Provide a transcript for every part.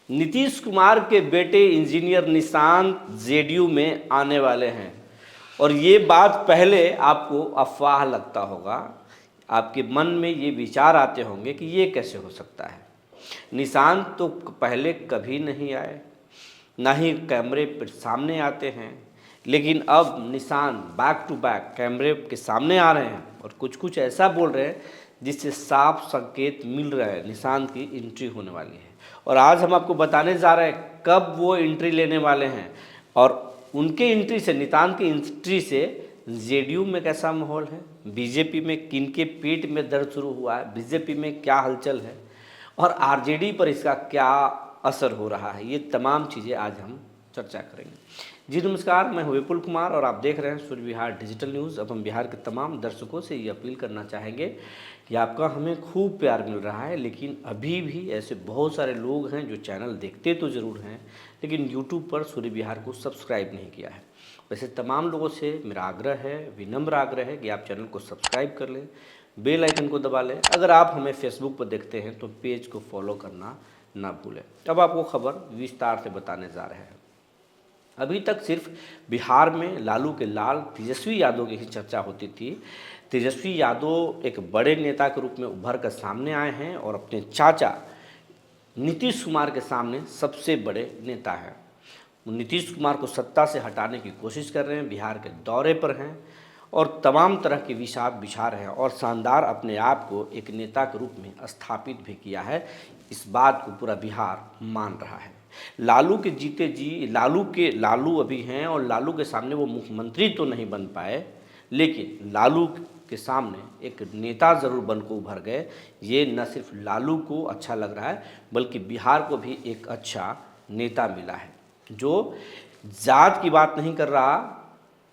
नीतीश कुमार के बेटे engineer Nishant JDU में आने वाले हैं। और ये बात पहले आपको अफवाह लगता होगा, आपके मन में ये विचार आते होंगे कि ये कैसे हो सकता है। निशांत तो पहले कभी नहीं आए, ना ही कैमरे पर सामने आते हैं, लेकिन अब निशांत बैक टू बैक कैमरे के सामने आ रहे हैं और कुछ कुछ ऐसा बोल रहे हैं जिससे साफ संकेत मिल रहा है निशांत की एंट्री होने वाली है। और आज हम आपको बताने जा रहे हैं कब वो एंट्री लेने वाले हैं और उनके एंट्री से, निशांत की एंट्री से जेडीयू में कैसा माहौल है, बीजेपी में किनके पेट में दर्द शुरू हुआ है, बीजेपी में क्या हलचल है और आरजेडी पर इसका क्या असर हो रहा है, ये तमाम चीज़ें आज हम चर्चा करेंगे। जी नमस्कार, मैं हूं विपुल कुमार और आप देख रहे हैं सूर्य विहार डिजिटल न्यूज़। अब हम बिहार के तमाम दर्शकों से ये अपील करना चाहेंगे कि आपका हमें खूब प्यार मिल रहा है, लेकिन अभी भी ऐसे बहुत सारे लोग हैं जो चैनल देखते तो ज़रूर हैं लेकिन यूट्यूब पर सूर्य विहार को सब्सक्राइब नहीं किया है। वैसे तमाम लोगों से मेरा आग्रह है, विनम्र आग्रह है कि आप चैनल को सब्सक्राइब कर लें, बेल आइकन को दबा लें। अगर आप हमें फेसबुक पर देखते हैं तो पेज को फॉलो करना ना भूलें। अब आपको खबर विस्तार से बताने जा रहे हैं। अभी तक सिर्फ बिहार में लालू के लाल तेजस्वी यादव की ही चर्चा होती थी। तेजस्वी यादव एक बड़े नेता के रूप में उभर कर सामने आए हैं और अपने चाचा नीतीश कुमार के सामने सबसे बड़े नेता हैं। नीतीश कुमार को सत्ता से हटाने की कोशिश कर रहे हैं, बिहार के दौरे पर हैं और तमाम तरह के विषाद बिछा रहे हैं और शानदार अपने आप को एक नेता के रूप में स्थापित भी किया है। इस बात को पूरा बिहार मान रहा है। लालू के जीते जी लालू अभी हैं और लालू के सामने वो मुख्यमंत्री तो नहीं बन पाए, लेकिन लालू के सामने एक नेता ज़रूर बनकर उभर गए। ये न सिर्फ लालू को अच्छा लग रहा है बल्कि बिहार को भी एक अच्छा नेता मिला है जो जात की बात नहीं कर रहा,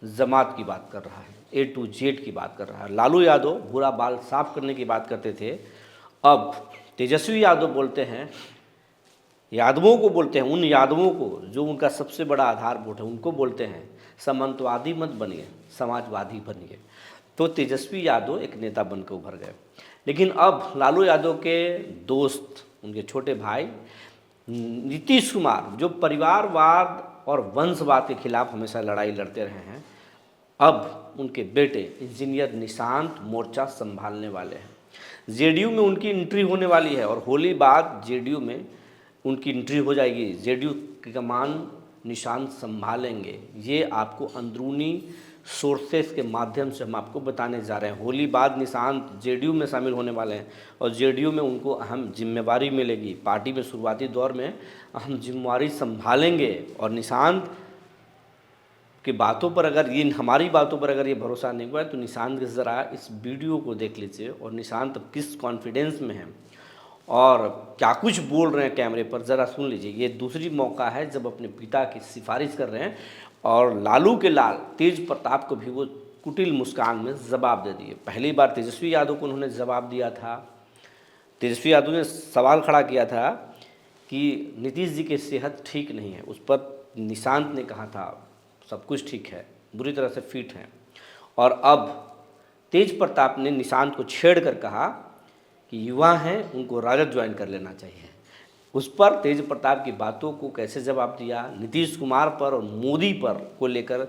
जमात की बात कर रहा है, A to Z की बात कर रहा है। लालू यादव बुरा बाल साफ करने की बात करते थे, अब तेजस्वी यादव बोलते हैं, यादवों को बोलते हैं, उन यादवों को जो उनका सबसे बड़ा आधारभूत है उनको बोलते हैं सामंतवादी मत बनिए, समाजवादी बनिए। तो तेजस्वी यादव एक नेता बनकर उभर गए। लेकिन अब लालू यादव के दोस्त, उनके छोटे भाई नीतीश कुमार, जो परिवारवाद और वंशवाद के खिलाफ हमेशा लड़ाई लड़ते रहे हैं, अब उनके बेटे इंजीनियर निशांत मोर्चा संभालने वाले हैं। जेडीयू में उनकी एंट्री होने वाली है और होली बाद जेडीयू में उनकी एंट्री हो जाएगी। जेडीयू की कमान निशांत संभालेंगे। ये आपको अंदरूनी सोर्सेस के माध्यम से हम आपको बताने जा रहे हैं। होली बाद निशांत जेडीयू में शामिल होने वाले हैं और जेडीयू में उनको अहम जिम्मेवारी मिलेगी। पार्टी में शुरुआती दौर में अहम जिम्मेवारी संभालेंगे और निशांत की बातों पर अगर हमारी बातों पर अगर ये भरोसा नहीं हुआ है तो निशांत के ज़रा इस वीडियो को देख लीजिए और निशांत अब किस कॉन्फिडेंस में है और क्या कुछ बोल रहे हैं कैमरे पर, ज़रा सुन लीजिए। ये दूसरी मौका है जब अपने पिता की सिफारिश कर रहे हैं और लालू के लाल तेज प्रताप को भी वो कुटिल मुस्कान में जवाब दे दिए। पहली बार तेजस्वी यादव को उन्होंने जवाब दिया था। तेजस्वी यादव ने सवाल खड़ा किया था कि नीतीश जी की सेहत ठीक नहीं है, उस पर निशांत ने कहा था सब कुछ ठीक है, बुरी तरह से फिट हैं। और अब तेज प्रताप ने निशांत को छेड़ कर कहा कि युवा हैं, उनको राजद ज्वाइन कर लेना चाहिए। उस पर तेज प्रताप की बातों को कैसे जवाब दिया, नीतीश कुमार पर और मोदी पर को लेकर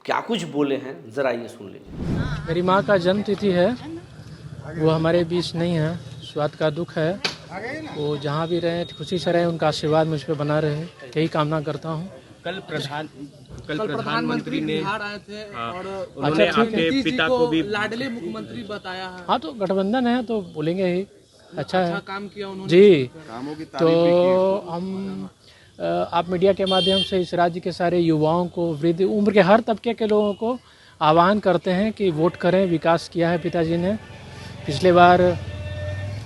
क्या कुछ बोले हैं, ज़रा ये सुन लीजिए। मेरी माँ का जन्म तिथि है, वो हमारे बीच नहीं है, स्वाद का दुख है। वो जहाँ भी रहें खुशी से रहें, उनका आशीर्वाद मुझ पर बना रहे, यही कामना करता हूँ। कल प्रधानमंत्री ने बिहार आए थे और उन्होंने आपके पिता को भी लाडले मुख्यमंत्री बताया है। हाँ, तो गठबंधन है तो बोलेंगे ही अच्छा है काम किया उन्होंने जी। कामों की तो हम आप मीडिया के माध्यम से इस राज्य के सारे युवाओं को, वृद्ध उम्र के हर तबके के लोगों को आह्वान करते हैं कि वोट करें। विकास किया है पिताजी ने। पिछले बार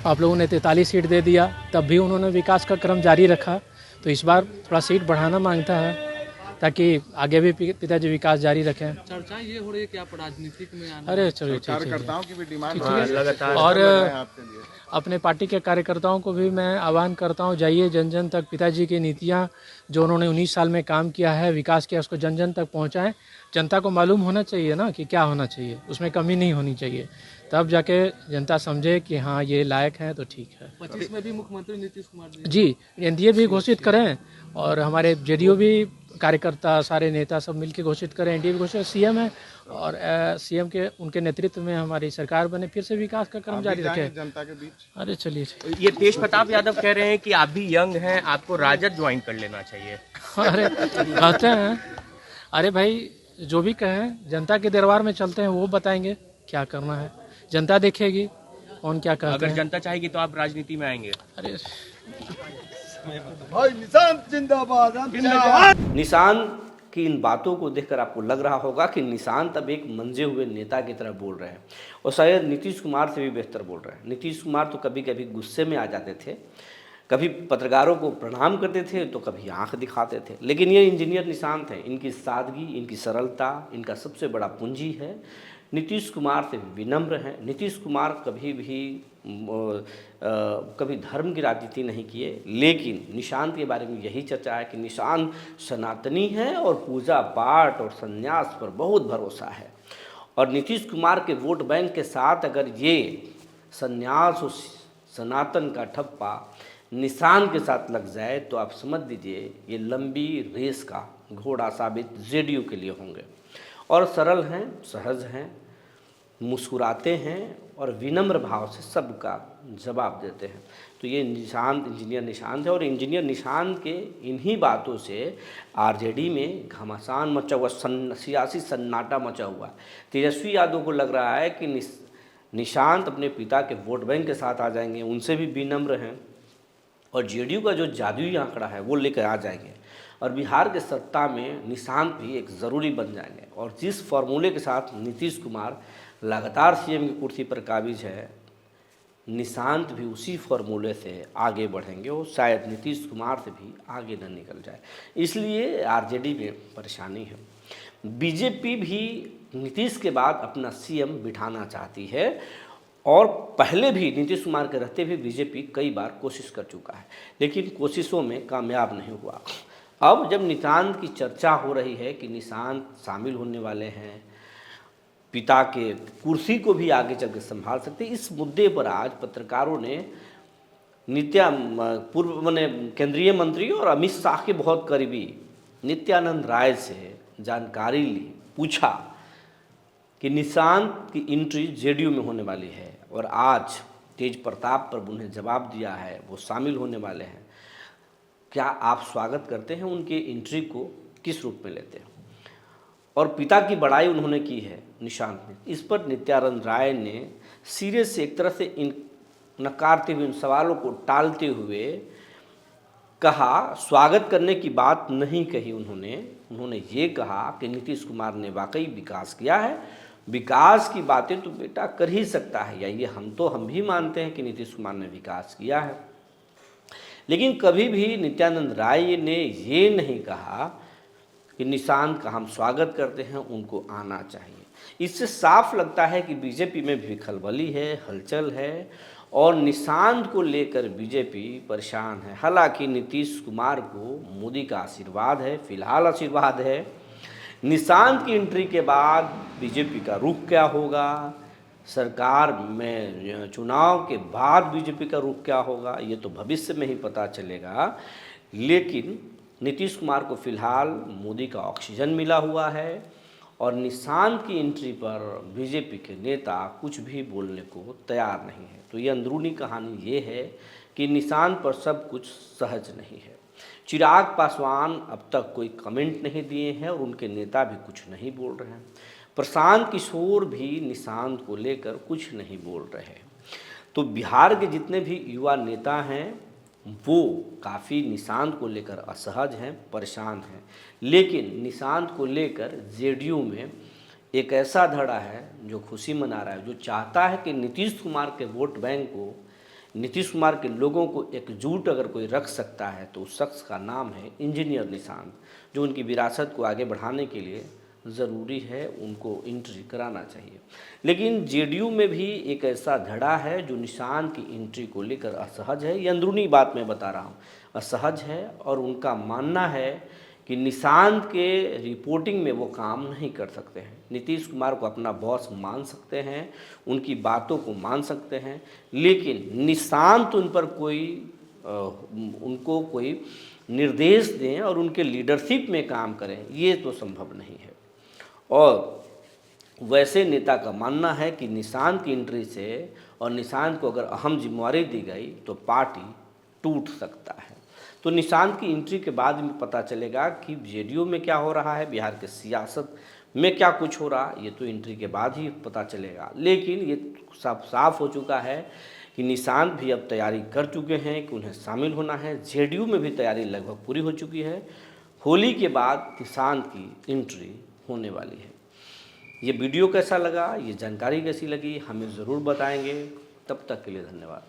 आप लोगों ने 43 सीट दे दिया, तब भी उन्होंने विकास का क्रम जारी रखा। तो इस बार थोड़ा सीट बढ़ाना मांगता है ताकि आगे भी पिताजी विकास जारी रखें। चर्चा ये हो रही है कि आप राजनीतिक में आना। अरे चलिए ठीक है, कार्यकर्ताओं की भी डिमांड ठीक है। लगातार और आपके लिए अपने पार्टी के कार्यकर्ताओं को भी मैं आह्वान करता हूं, जाइए जन जन तक। पिताजी की नीतियां जो उन्होंने 19 साल में काम किया है, विकास किया, उसको जन जन तक पहुंचाएं। जनता को मालूम होना चाहिए ना कि क्या होना चाहिए, उसमें कमी नहीं होनी चाहिए, तब जाके जनता समझे कि हाँ ये लायक है तो ठीक है। 25 में भी मुख्यमंत्री नीतीश कुमार जी जी, एनडीए भी घोषित करें और हमारे जेडीयू भी कार्यकर्ता सारे नेता सब मिलकर घोषित करें। एनडीए भी घोषित, सीएम है और सीएम के उनके नेतृत्व में हमारी सरकार बने, फिर से विकास का क्रम जारी रखे जनता के बीच। अरे चलिए ये तेज प्रताप यादव कह रहे हैं कि आप भी यंग हैं, आपको राजद ज्वाइन कर लेना चाहिए। अरे कहते हैं, अरे भाई जो भी कहें, जनता के दरबार में चलते हैं, वो बताएंगे क्या करना है, जनता देखेगी कौन क्या कहते अगर हैं। जनता चाहेगी तो आप राजनीति में आएंगे। अरे भाई निशांत जिंदाबाद। निशांत की इन बातों को देखकर आपको लग रहा होगा कि निशांत अब एक मंजे हुए नेता की तरह बोल रहे हैं और शायद नीतीश कुमार से भी बेहतर बोल रहे हैं। नीतीश कुमार तो कभी कभी गुस्से में आ जाते थे, कभी पत्रकारों को प्रणाम करते थे तो कभी आंख दिखाते थे, लेकिन ये इंजीनियर निशांत हैं। इनकी सादगी, इनकी सरलता इनका सबसे बड़ा पूंजी है। नीतीश कुमार से विनम्र हैं। नीतीश कुमार कभी भी कभी धर्म की राजनीति नहीं किए, लेकिन निशांत के बारे में यही चर्चा है कि निशांत सनातनी है और पूजा पाठ और संन्यास पर बहुत भरोसा है। और नीतीश कुमार के वोट बैंक के साथ अगर ये संन्यास और सनातन का ठप्पा निशांत के साथ लग जाए तो आप समझ लीजिए ये लंबी रेस का घोड़ा साबित जेडीयू के लिए होंगे। और सरल हैं, सहज हैं, मुस्कुराते हैं और विनम्र भाव से सबका जवाब देते हैं। तो ये निशांत, इंजीनियर निशांत है। और इंजीनियर निशांत के इन्हीं बातों से आरजेडी में घमासान मचा हुआ, सियासी सन्नाटा मचा हुआ है। तेजस्वी यादव को लग रहा है कि निशांत अपने पिता के वोट बैंक के साथ आ जाएंगे, उनसे भी विनम्र हैं और जेडीयू का जो जादुई आंकड़ा है वो लेकर आ जाएंगे और बिहार के सत्ता में निशांत भी एक ज़रूरी बन जाएंगे। और जिस फॉर्मूले के साथ नीतीश कुमार लगातार सीएम की कुर्सी पर काबिज है, निशांत भी उसी फॉर्मूले से आगे बढ़ेंगे और शायद नीतीश कुमार से भी आगे न निकल जाए। इसलिए आरजेडी में परेशानी है। बीजेपी भी नीतीश के बाद अपना सीएम बिठाना चाहती है और पहले भी नीतीश कुमार के रहते भी बीजेपी कई बार कोशिश कर चुका है, लेकिन कोशिशों में कामयाब नहीं हुआ। अब जब निशांत की चर्चा हो रही है कि निशांत शामिल होने वाले हैं, पिता के कुर्सी को भी आगे चल के संभाल सकते, इस मुद्दे पर आज पत्रकारों ने पूर्व माने केंद्रीय मंत्री और अमित शाह के बहुत करीबी नित्यानंद राय से जानकारी ली, पूछा कि निशांत की एंट्री जेडीयू में होने वाली है और आज तेज प्रताप पर उन्हें जवाब दिया है, वो शामिल होने वाले हैं। क्या आप स्वागत करते हैं उनकी एंट्री को, किस रूप में लेते हैं? और पिता की बड़ाई उन्होंने की है निशांत ने। इस पर नित्यानंद राय ने सिरे से एक तरह से नकारते हुए, इन सवालों को टालते हुए कहा, स्वागत करने की बात नहीं कही उन्होंने ये कहा कि नीतीश कुमार ने वाकई विकास किया है, विकास की बातें तो बेटा कर ही सकता है, या ये हम भी मानते हैं कि नीतीश कुमार ने विकास किया है। लेकिन कभी भी नित्यानंद राय ने ये नहीं कहा कि निशांत का हम स्वागत करते हैं, उनको आना चाहिए। इससे साफ लगता है कि बीजेपी में भी खलबली है, हलचल है और निशांत को लेकर बीजेपी परेशान है। हालांकि नीतीश कुमार को मोदी का आशीर्वाद है, फिलहाल आशीर्वाद है। निशांत की एंट्री के बाद बीजेपी का रुख क्या होगा, सरकार में चुनाव के बाद बीजेपी का रुख क्या होगा, ये तो भविष्य में ही पता चलेगा। लेकिन नीतीश कुमार को फिलहाल मोदी का ऑक्सीजन मिला हुआ है और निशांत की एंट्री पर बीजेपी के नेता कुछ भी बोलने को तैयार नहीं है। तो ये अंदरूनी कहानी ये है कि निशांत पर सब कुछ सहज नहीं है। चिराग पासवान अब तक कोई कमेंट नहीं दिए हैं और उनके नेता भी कुछ नहीं बोल रहे हैं। प्रशांत किशोर भी निशांत को लेकर कुछ नहीं बोल रहे। तो बिहार के जितने भी युवा नेता हैं वो काफ़ी निशांत को लेकर असहज हैं, परेशान हैं। लेकिन निशांत को लेकर जेडीयू में एक ऐसा धड़ा है जो खुशी मना रहा है, जो चाहता है कि नीतीश कुमार के वोट बैंक को नीतीश कुमार के लोगों को एकजुट अगर कोई रख सकता है तो उस शख्स का नाम है इंजीनियर निशांत, जो उनकी विरासत को आगे बढ़ाने के लिए ज़रूरी है, उनको एंट्री कराना चाहिए। लेकिन जेडीयू में भी एक ऐसा धड़ा है जो निशांत की एंट्री को लेकर असहज है। ये अंदरूनी बात मैं बता रहा हूँ, असहज है, और उनका मानना है कि निशांत के रिपोर्टिंग में वो काम नहीं कर सकते हैं। नीतीश कुमार को अपना बॉस मान सकते हैं, उनकी बातों को मान सकते हैं, लेकिन निशांत उन पर उनको कोई निर्देश दें और उनके लीडरशिप में काम करें, ये तो संभव नहीं है। और वैसे नेता का मानना है कि निशांत की एंट्री से और निशांत को अगर अहम जिम्मेवारी दी गई तो पार्टी टूट सकता है। तो निशांत की एंट्री के बाद में पता चलेगा कि जेडीयू में क्या हो रहा है, बिहार के सियासत में क्या कुछ हो रहा, ये तो एंट्री के बाद ही पता चलेगा। लेकिन ये सब साफ हो चुका है कि निशांत भी अब तैयारी कर चुके हैं कि उन्हें शामिल होना है। जेडीयू में भी तैयारी लगभग पूरी हो चुकी है। होली के बाद निशांत की एंट्री होने वाली है। ये वीडियो कैसा लगा, ये जानकारी कैसी लगी, हमें ज़रूर बताएंगे। तब तक के लिए धन्यवाद।